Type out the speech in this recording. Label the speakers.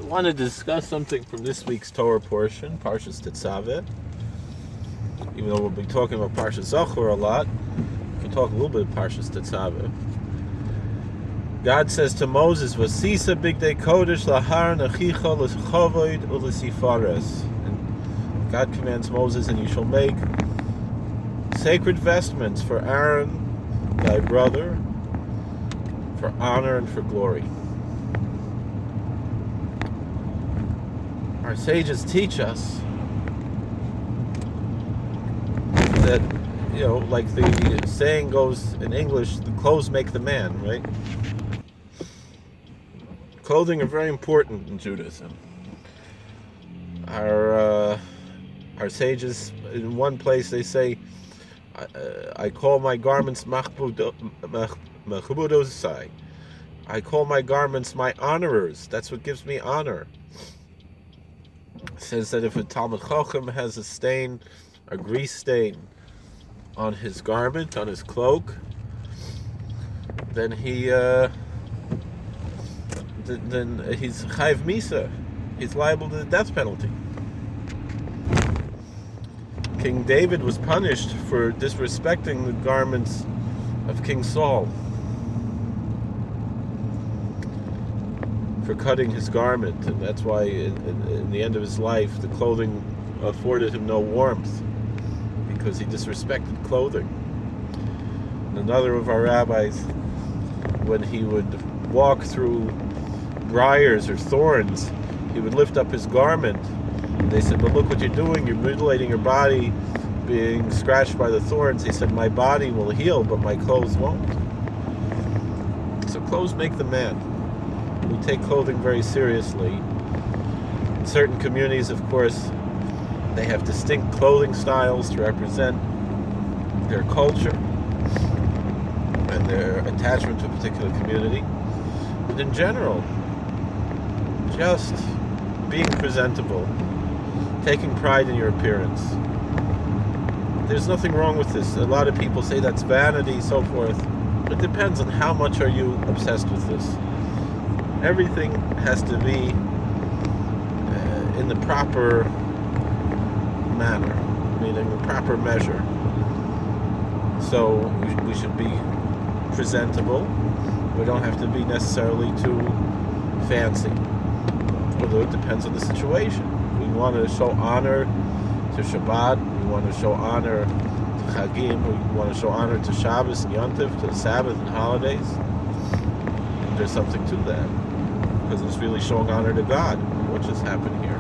Speaker 1: I want to discuss something from this week's Torah portion, Parshas Tetzaveh. Even though we'll be talking about Parshas Zachor a lot, we can talk a little bit of Parshas Tetzaveh. God says to Moses, "Vasisa bigdei kodesh lahar nachicha l'chavoid u'lesifares." And God commands Moses, "And you shall make sacred vestments for Aaron, thy brother, for honor and for glory." Our sages teach us that, like the saying goes in English, the clothes make the man, right? Clothing are very important in Judaism. Our sages, in one place, they say, I call my garments machbudosai. I call my garments my honorers. That's what gives me honor. It says that if a Talmud Chacham has a stain, a grease stain, on his garment, on his cloak, then he's chayv misa. He's liable to the death penalty. King David was punished for disrespecting the garments of King Saul, for cutting his garment, and that's why in the end of his life the clothing afforded him no warmth, because he disrespected clothing. And another of our rabbis, when he would walk through briars or thorns, he would lift up his garment. And they said, "But look what you're doing, you're mutilating your body, being scratched by the thorns." He said, "My body will heal, but my clothes won't." So clothes make the man. We take clothing very seriously. In certain communities, of course, they have distinct clothing styles to represent their culture and their attachment to a particular community. But in general, just being presentable, taking pride in your appearance. There's nothing wrong with this. A lot of people say that's vanity, so forth. It depends on how much are you obsessed with this. Everything has to be in the proper manner, meaning the proper measure. So we should be presentable. We don't have to be necessarily too fancy, although it depends on the situation. We want to show honor to Shabbat, we want to show honor to Chagim, we want to show honor to Shabbos and Yontif, to the Sabbath and holidays. And there's something to that, because it's really showing honor to God, what just happened here.